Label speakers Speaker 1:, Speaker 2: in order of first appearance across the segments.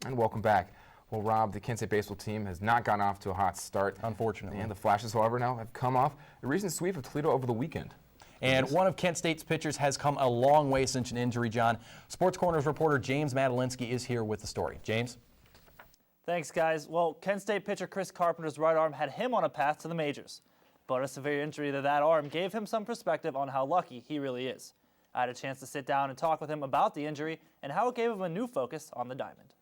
Speaker 1: And welcome back. Well, Rob, the Kent State baseball team has not gotten off to a hot start.
Speaker 2: Unfortunately.
Speaker 1: And the Flashes, however, now have come off a recent sweep of Toledo over the weekend.
Speaker 2: And one of Kent State's pitchers has come a long way since an injury, John. SportsCorner's reporter James Madalinsky is here with the story. James?
Speaker 3: Thanks, guys. Well, Kent State pitcher Chris Carpenter's right arm had him on a path to the majors. But a severe injury to that arm gave him some perspective on how lucky he really is. I had a chance to sit down and talk with him about the injury and how it gave him a new focus on the diamond.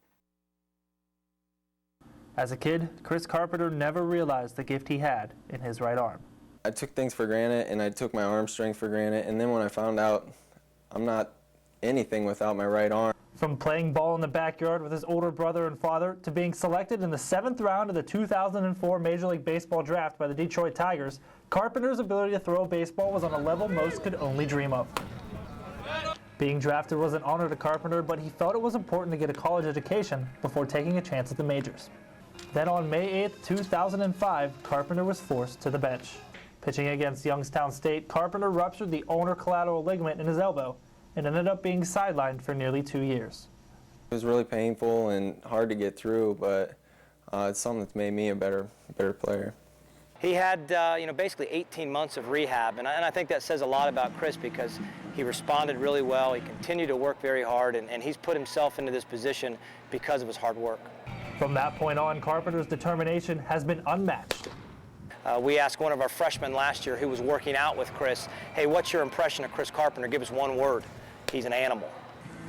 Speaker 3: As a kid, Chris Carpenter never realized the gift he had in his right arm.
Speaker 4: I took things for granted, and I took my arm strength for granted, and then when I found out I'm not anything without my right arm.
Speaker 3: From playing ball in the backyard with his older brother and father to being selected in the 7th round of the 2004 Major League Baseball draft by the Detroit Tigers, Carpenter's ability to throw a baseball was on a level most could only dream of. Being drafted was an honor to Carpenter, but he felt it was important to get a college education before taking a chance at the majors. Then on May 8, 2005, Carpenter was forced to the bench. Pitching against Youngstown State, Carpenter ruptured the ulnar collateral ligament in his elbow and ended up being sidelined for nearly 2 years.
Speaker 4: It was really painful and hard to get through, but it's something that's made me a better player.
Speaker 5: He had, basically 18 months of rehab, and I think that says a lot about Chris because he responded really well. He continued to work very hard, and he's put himself into this position because of his hard work.
Speaker 3: From that point on, Carpenter's determination has been unmatched.
Speaker 5: We asked one of our freshmen last year who was working out with Chris, hey, what's your impression of Chris Carpenter? Give us one word. He's an animal.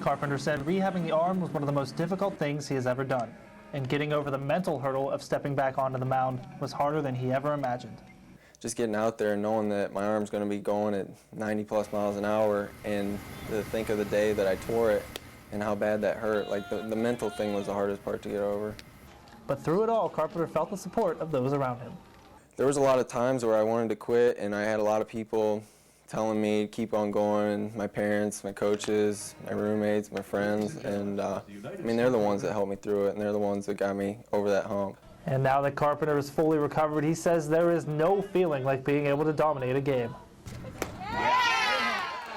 Speaker 3: Carpenter said rehabbing the arm was one of the most difficult things he has ever done, and getting over the mental hurdle of stepping back onto the mound was harder than he ever imagined.
Speaker 4: Just getting out there and knowing that my arm's going to be going at 90+ miles an hour, and to think of the day that I tore it and how bad that hurt, like the mental thing was the hardest part to get over.
Speaker 3: But through it all, Carpenter felt the support of those around him.
Speaker 4: There was a lot of times where I wanted to quit, and I had a lot of people telling me to keep on going, my parents, my coaches, my roommates, my friends, and they're the ones that helped me through it, and they're the ones that got me over that hump.
Speaker 3: And now that Carpenter is fully recovered, he says there is no feeling like being able to dominate a game.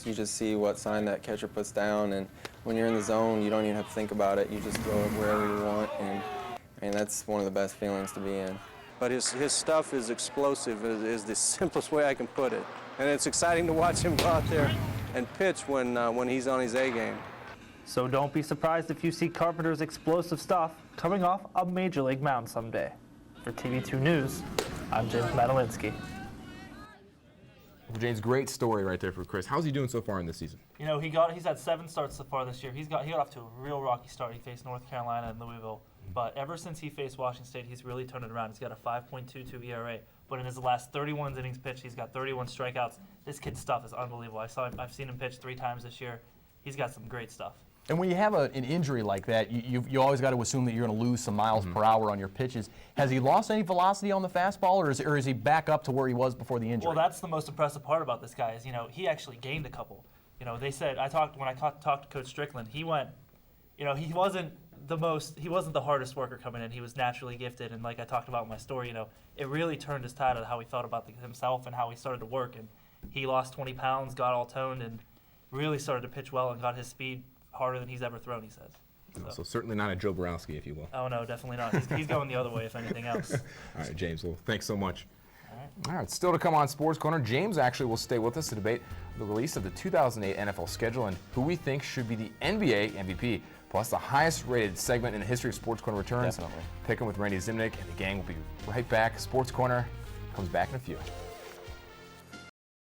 Speaker 4: You just see what sign that catcher puts down, and when you're in the zone, you don't even have to think about it. You just throw it wherever you want, and that's one of the best feelings to be in.
Speaker 6: But his stuff is explosive, is the simplest way I can put it. And it's exciting to watch him go out there and pitch when he's on his A game.
Speaker 3: So don't be surprised if you see Carpenter's explosive stuff coming off a Major League mound someday. For TV2 News, I'm James Madalinsky.
Speaker 1: Well, James, great story right there for Chris. How's he doing so far in this season?
Speaker 3: You know, he's had 7 starts so far this year. He got off to a real rocky start. He faced North Carolina and Louisville. But ever since he faced Washington State, he's really turned it around. He's got a 5.22 ERA. But in his last 31 innings pitched, he's got 31 strikeouts. This kid's stuff is unbelievable. I've seen him pitch 3 times this year. He's got some great stuff.
Speaker 2: And when you have an injury like that, you always got to assume that you're going to lose some miles per hour on your pitches. Has he lost any velocity on the fastball, or is he back up to where he was before the injury?
Speaker 3: Well, that's the most impressive part about this guy is, he actually gained a couple. They said, when I talked to Coach Strickland, he went, he wasn't the hardest worker coming in. He was naturally gifted, and like I talked about in my story, it really turned his tide on how he felt about himself and how he started to work. And he lost 20 pounds, got all toned, and really started to pitch well and got his speed harder than he's ever thrown, he says.
Speaker 1: So certainly not a Joe Borowski, if you will.
Speaker 3: Oh, no, definitely not. He's going the other way, if anything else.
Speaker 1: All right, James. Well, thanks so much. All right, still to come on Sports Corner, James actually will stay with us to debate the release of the 2008 NFL schedule and who we think should be the NBA MVP. Plus, the highest-rated segment in the history of Sports Corner returns.
Speaker 2: Definitely.
Speaker 1: Picking with Randy Zimnick, and the gang will be right back. Sports Corner comes back in a few.